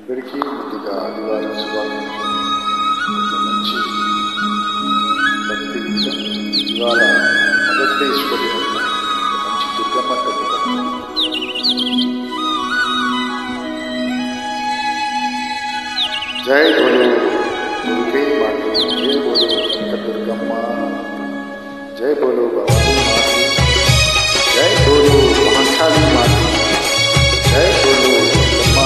అందరికీ ముందుగా ఆదివారం శుభాకాంక్షలు. మంచి భక్తి గీతం. ఇవాళ మదత్తేశ్వరి మంచి దుర్గమ్మ తల్లి. జై బోలో దుర్గే మాత, జై బోలో దుర్గమ్మ, జై బోలో భవానీ మాత, జై బోలో మహాకాళీ మాత, జై బోలో దుర్గమ్మ.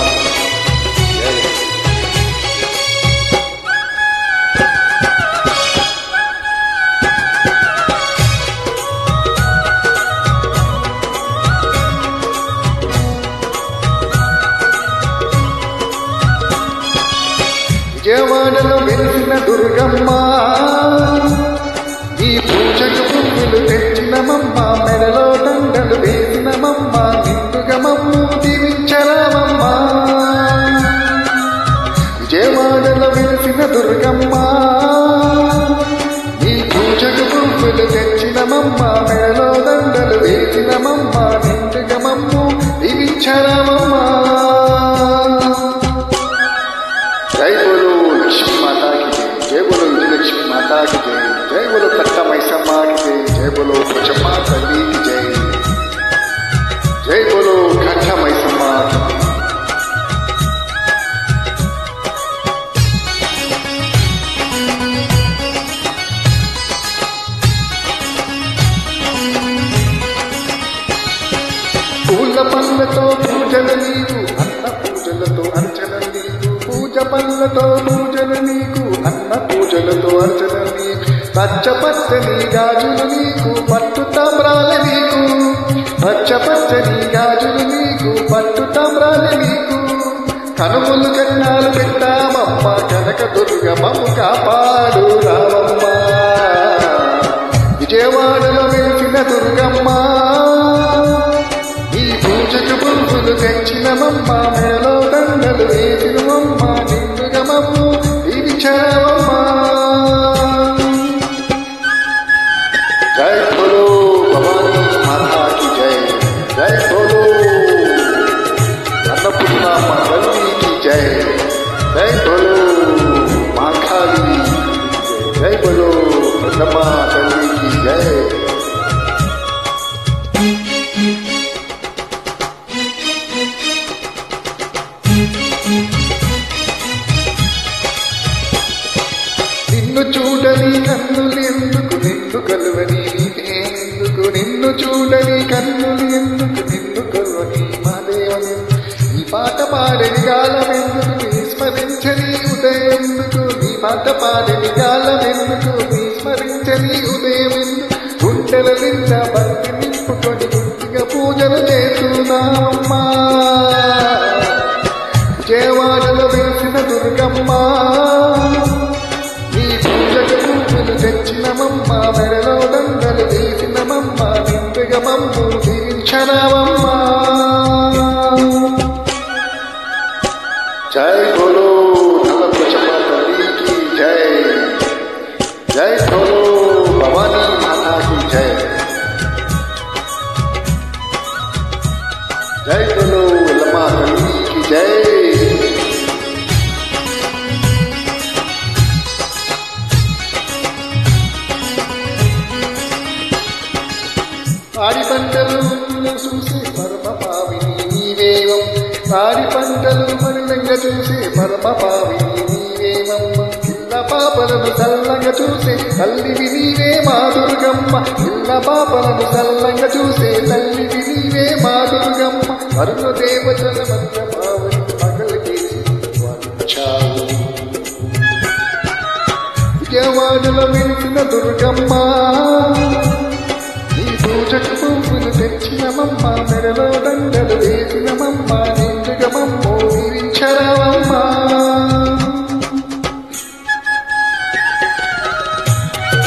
విజయవాడలో వెలిసిన దుర్గమ్మ, ఈ పూజకు పువ్వులు తెచ్చినమమ్మ, మెడలో దండలు వేసినమమ్మ, నిండుగా మమ్ము దీవించరామమ్మ. విజయవాడలో వెలిసిన దుర్గమ్మ, ఈ పూజకు పువ్వులు తెచ్చినమమ్మ, మెడలో దండలు వేసినమమ్మ, నిండుగా మమ్ము దీవించరామమ్మ. जय बोलो लक्ष्मी माता की जय, जय बोलो विजयलक्ष्मी माता की जय, जय बोलो कट्टा मैसम्मा की जय, जय बोलो पोचम्मा तल्ली की जय, जय बोलो कट्टा मैसम्मा. పూల పళ్ళతో పూజలు నీకు, అన్న పూజలతో అర్చన నీకు, పూజ పళ్ళతో పూజలు నీకు, అన్న పూజలతో అర్చన నీకు, పచ్చ పచ్చని గాజులు నీకు, పట్టు తామ్రాల నీకు, పచ్చ పచ్చని గాజులు నీకు, పట్టు తామ్రాల నీకు, కనుములు కన్నాలు పెట్టామమ్మ, కనక దుర్గమ్మము కాపాడు రామమ్మ. విజయవాడలో వెలిసిన దుర్గమ్మ, ఈ పూజకు పువ్వులు తెచ్చినమమ్మ, మేలో దండలు వేసినమమ్మ, నిండుగా మమ్ము దీవించరామమ్మ. జై బోలో భవానీ మాతా की जय, జై బోలో అన్నపూర్ణమ్మ తల్లి की जय, జై బోలో మహాకాళీ की जय, జై బోలో దుర్గమ్మ తల్లి की जय. నిన్ను చూడని కన్నులు ఎందుకు, నిన్ను కలువని నీదేందుకు, నిన్ను చూడని కన్నులు ఎందుకు, నిన్ను కలువని మాదేవని, నీ పాట పాడని గాలమెందుకు, నీ స్మరించని ఉదయం ఎందుకు, నీ పాట పాడని గాలమెందుకు, నీ స్మరించని ఉదయం ఎందుకు, గుండెల నిండా భక్తి నింపుకొని గుర్తిగా పూజలు చేస్తున్నామమ్మా. విజయవాడలో వెలిసిన దుర్గమ్మ, ఈ పూజకు పువ్వులు తెచ్చినమమ్మ, మెడలో దండలు వేసినమమ్మ, నిండుగా మమ్ము దీవించరామమ్మ. జై బోలో నల్లపోచమ్మ తల్లికి జై, జై బోలో భవానీ మాతాకి జై, జై బోలో ఎల్లమ్మ తల్లికి జై. పాడి పంటలు చూసి పరమ పావిని నీవేవం, పాడి పంటలు మరులంగా చూసి పరమ పావిని నీవేవమ్మ, పిల్ల పాపలను చల్లంగా చూసే తల్లివి నీవే మా దుర్గమ్మ, పిల్ల పాపలను చల్లంగా చూసే తల్లివి నీవే మా దుర్గమ్మ. అరుణ దేవతల మధ్య పావని పగలికి వచ్చావు. విజయవాడలో వెలిసిన దుర్గమ్మ, పూజకు పువ్వులు తెచ్చినమమ్మ, మెడలో దండలు వేసినమమ్మ, నిండుగా మమ్ము దీవించరామమ్మ.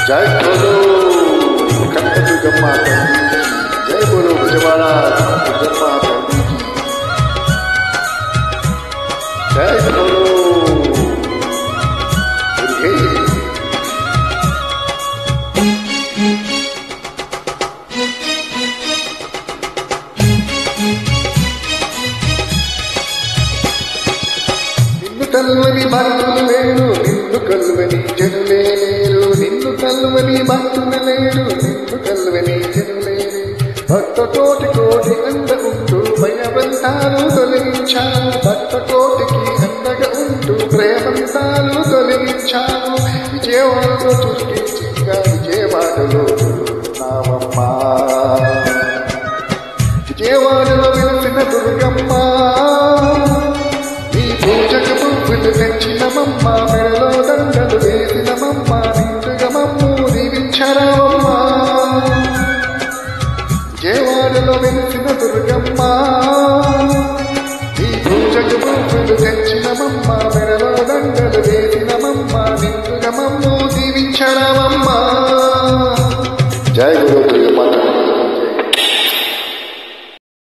జై బోలో కనక దుర్గమ్మ తల్లికి, జై బోలో విజయవాడ దుర్గమ్మ తల్లికి, జై బోలో దుర్గే. కల్వని భక్తులు లేరు నిన్ను కల్వని జనులే లేరు నిన్ను కల్వని భక్తులు లేరు నిన్ను కల్వని జనులే భక్త కోటి కోటి అండ ఉంటూ భయబంధాలు తొలగించావు భక్త కోటికి అండగా ఉంటూ ప్రేమంతాలు తొలగించావు విజయవాడలో చుట్టి విజయవాడలో